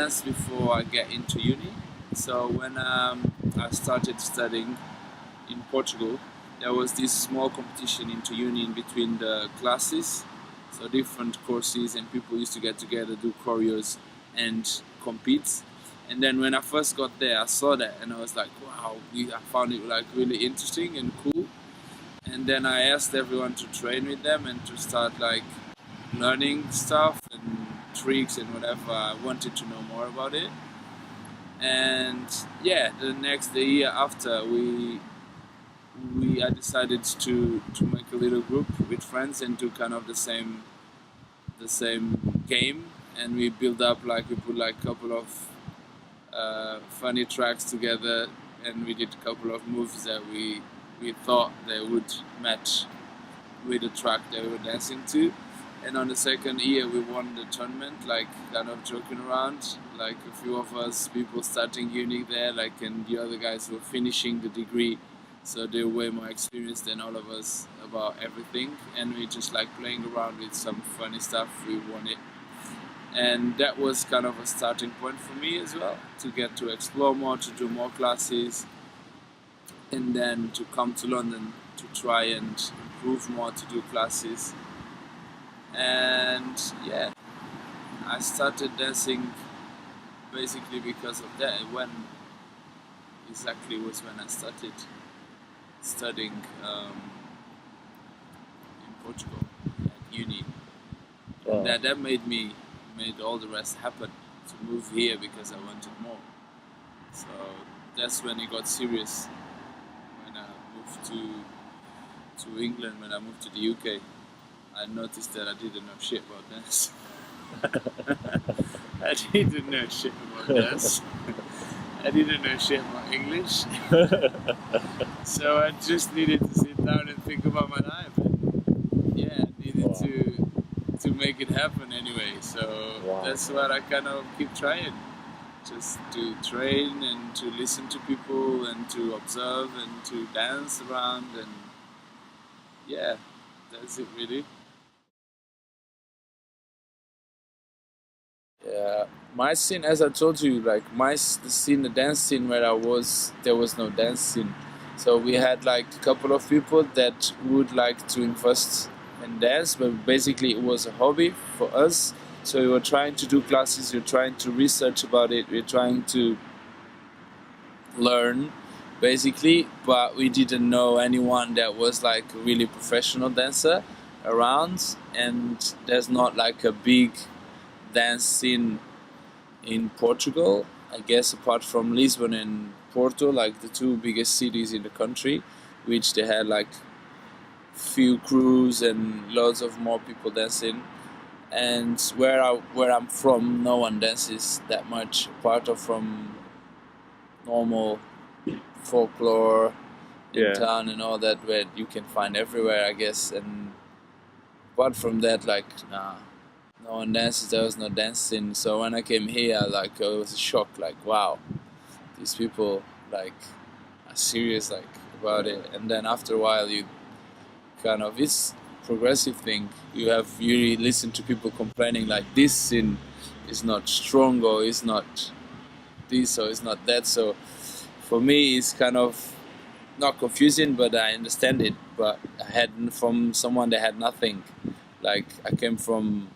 dance before I get into uni. So when I started studying in Portugal, there was this small competition into uni in between the classes. So different courses and people used to get together, do choreos and compete. And then when I first got there, I saw that and I was like, wow, I found it like really interesting and cool. And then I asked everyone to train with them and to start like learning stuff and tricks and whatever. I wanted to know more about it. And yeah, the year after, I decided to make a little group with friends and do kind of the same game, and we build up like we put like a couple of funny tracks together, and we did a couple of moves that we thought they would match with the track they were dancing to. And on the second year we won the tournament, like kind of joking around, like a few of us people starting uni there, like, and the other guys were finishing the degree, so they're way more experienced than all of us about everything, and we just like playing around with some funny stuff. We won it, and that was kind of a starting point for me as well, to get to explore more, to do more classes, and then to come to London to try and improve more, to do classes. And yeah, I started dancing basically because of that. When exactly was when I started studying in Portugal at uni. Wow. That made all the rest happen, to move here because I wanted more. So that's when it got serious. When I moved to England, when I moved to the UK, I noticed that I didn't know shit about dance. I didn't know shit about dance. I didn't know shit about English. So I just needed to sit down and think about my life. And yeah, I needed to make it happen anyway. So that's what I kind of keep trying. Just to train and to listen to people and to observe and to dance around, and yeah, that's it really. Yeah, my scene, as I told you, like the scene, the dance scene where I was, there was no dance scene. So we had like a couple of people that would like to invest in dance, but basically it was a hobby for us. So we were trying to do classes, we were trying to research about it, we were trying to learn, basically, but we didn't know anyone that was like a really professional dancer around, and there's not like a big dance scene in Portugal, I guess, apart from Lisbon and Porto, like the two biggest cities in the country, which they had like few crews and loads of more people dancing. And where I'm from, no one dances that much, apart from normal folklore in town and all that, where you can find everywhere, I guess. And apart from that, like, nah, no one dances. There was no dancing. So when I came here, like, it was a shock. Like, wow, these people like are serious, like, about it. And then after a while, you kind of, it's progressive thing. You really listen to people complaining like this scene is not strong, or is not this, or is not that. So for me, it's kind of not confusing, but I understand it. But I had from someone that had nothing. Like, I came from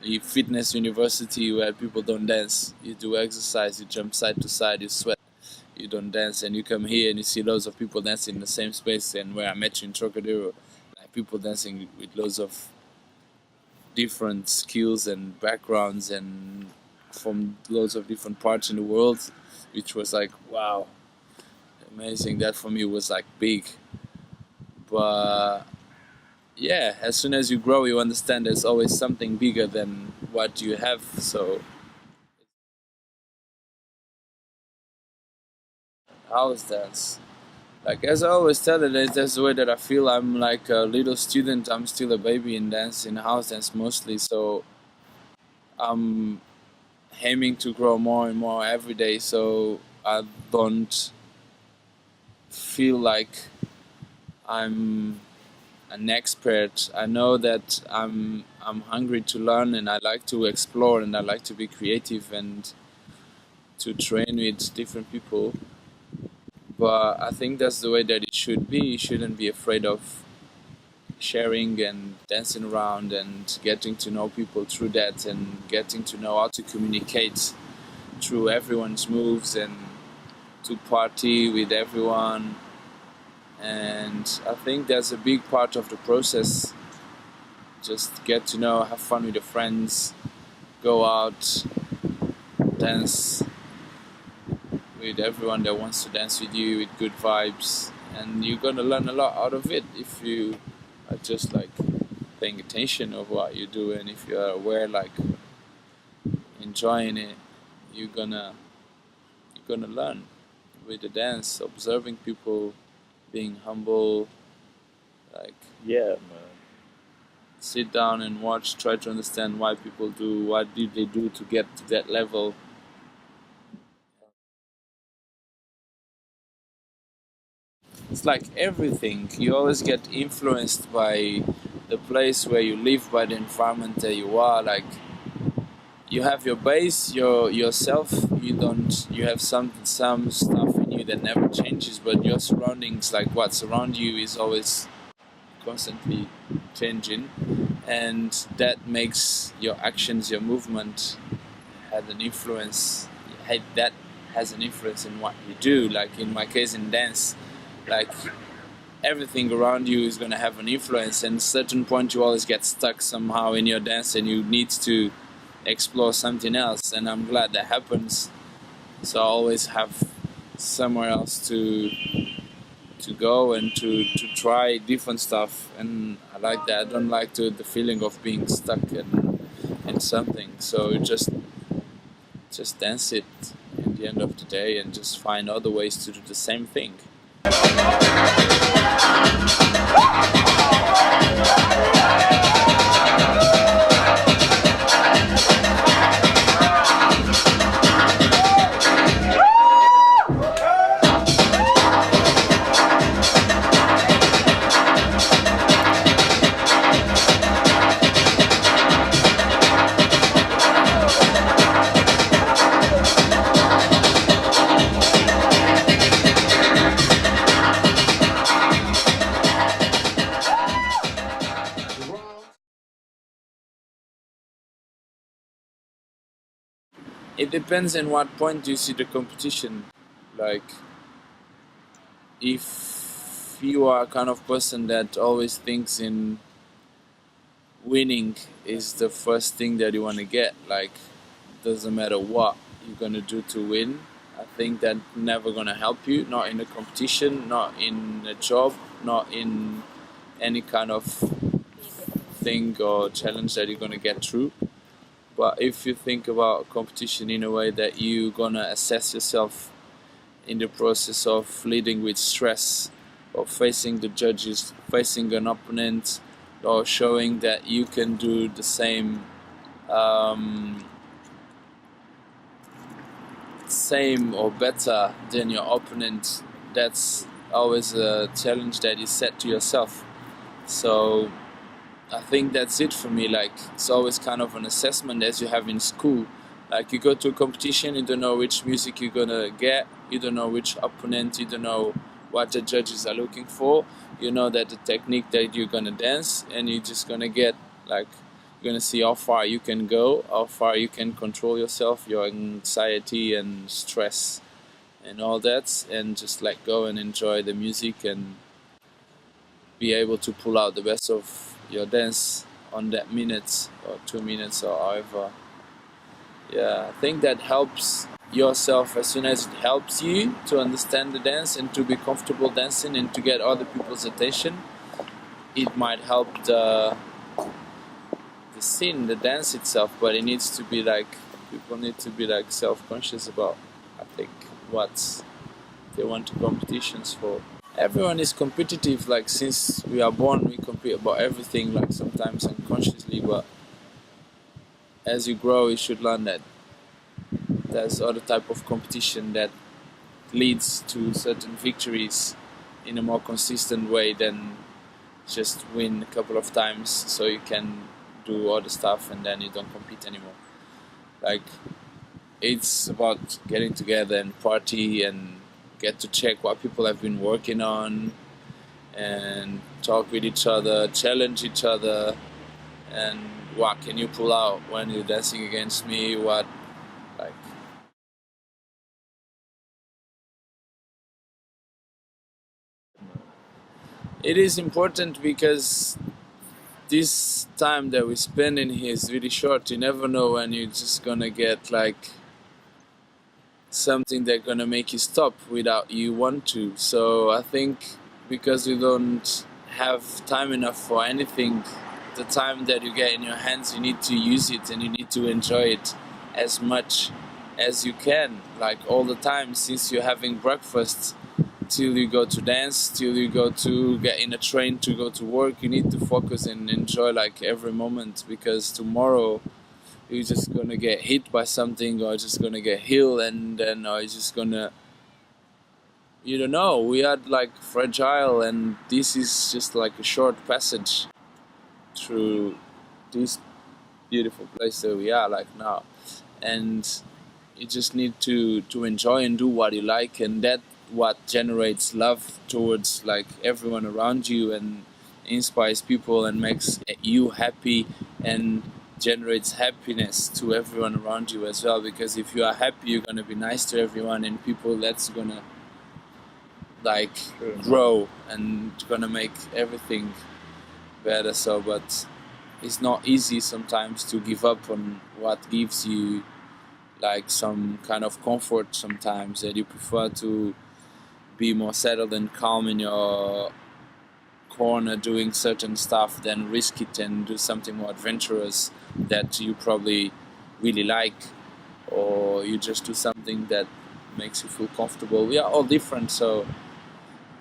a fitness university where people don't dance. You do exercise, you jump side to side, you sweat, you don't dance. And you come here and you see loads of people dancing in the same space. And where I met you in Trocadero, like people dancing with loads of different skills and backgrounds and from loads of different parts in the world, which was like, wow, amazing. That for me was like big. But yeah, as soon as you grow, you understand there's always something bigger than what you have. So house dance, like, as I always tell it, that's the way that I feel. I'm like a little student. I'm still a baby in dance, in house dance mostly. So I'm aiming to grow more and more every day. So I don't feel like I'm an expert. I know that I'm hungry to learn, and I like to explore, and I like to be creative, and to train with different people. But I think that's the way that it should be. You shouldn't be afraid of sharing and dancing around and getting to know people through that, and getting to know how to communicate through everyone's moves, and to party with everyone. And I think that's a big part of the process. Just get to know, have fun with your friends, go out, dance with everyone that wants to dance with you with good vibes, and you're gonna learn a lot out of it if you are just like paying attention of what you do, and if you are aware, like enjoying it, you're gonna learn with the dance, observing people, being humble, like Yeah, man. sit down and watch, try to understand why people do, what did they do to get to that level. It's like everything. You always get influenced by the place where you live, by the environment that you are. Like you have your base, yourself. You have some stuff in you that never changes, but your surroundings, like what's around you, is always constantly changing, and that makes your actions, your movement, had an influence. That has an influence in what you do. Like in my case, in dance, like everything around you is going to have an influence, and at a certain point you always get stuck somehow in your dance, and you need to explore something else. And I'm glad that happens, so I always have somewhere else to go and to try different stuff. And I like that. I don't like the feeling of being stuck in something, so just dance it at the end of the day, and just find other ways to do the same thing. It depends on what point you see the competition. Like, if you are a kind of person that always thinks in winning is the first thing that you want to get, like, doesn't matter what you're gonna do to win, I think that never gonna help you, not in a competition, not in a job, not in any kind of thing or challenge that you're gonna get through. But if you think about competition in a way that you're gonna assess yourself in the process of leading with stress, or facing the judges, facing an opponent, or showing that you can do the same or better than your opponent, that's always a challenge that you set to yourself. So I think that's it for me. Like, it's always kind of an assessment as you have in school. Like, you go to a competition, you don't know which music you're gonna get, you don't know which opponent, you don't know what the judges are looking for. You know that the technique that you're gonna dance, and you're just gonna get, like, you're gonna see how far you can go, how far you can control yourself, your anxiety and stress and all that, and just let go and enjoy the music, and be able to pull out the best of your dance on that minute or 2 minutes or however. Yeah, I think that helps yourself as soon as it helps you to understand the dance and to be comfortable dancing and to get other people's attention. It might help the scene, the dance itself, but it needs to be like, people need to be like self-conscious about, I think, what they want to competitions for. Everyone is competitive, like since we are born we compete about everything, like sometimes unconsciously, but as you grow you should learn that there's other type of competition that leads to certain victories in a more consistent way than just win a couple of times so you can do other stuff and then you don't compete anymore. Like, it's about getting together and party and get to check what people have been working on and talk with each other, challenge each other, and what can you pull out when you're dancing against me? What, like, it is important because this time that we spend in here is really short. You never know when you're just gonna get like something that's gonna make you stop without you want to. So I think because you don't have time enough for anything, the time that you get in your hands, you need to use it and you need to enjoy it as much as you can, like all the time, since you're having breakfast till you go to dance, till you go to get in a train to go to work. You need to focus and enjoy like every moment, because tomorrow you're just gonna get hit by something or just gonna get healed, and then or you're just gonna, you don't know, we are like fragile, and this is just like a short passage through this beautiful place that we are like now. And you just need to enjoy and do what you like, and that what generates love towards like everyone around you and inspires people and makes you happy and generates happiness to everyone around you as well. Because if you are happy, you're gonna be nice to everyone, and people, that's gonna like grow and gonna make everything better. So but it's not easy sometimes to give up on what gives you like some kind of comfort sometimes, that you prefer to be more settled and calm in your corner doing certain stuff than risk it and do something more adventurous that you probably really like, or you just do something that makes you feel comfortable. We are all different, so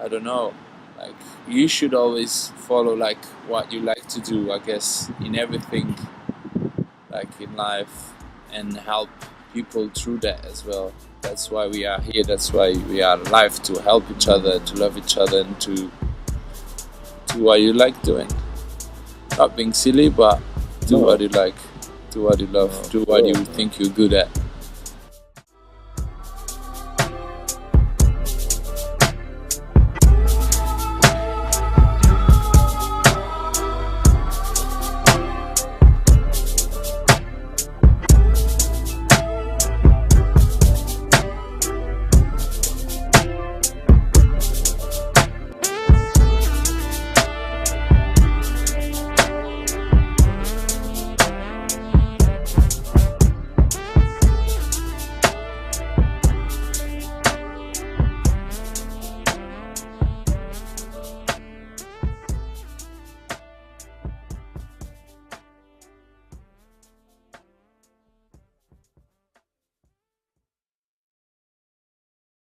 I don't know, like you should always follow like what you like to do, I guess, in everything, like in life, and help people through that as well. That's why we are here. That's why we are alive, to help each other, to love each other, and to do what you like doing. Not being silly, but do what you like, do what you love, do what you think you're good at.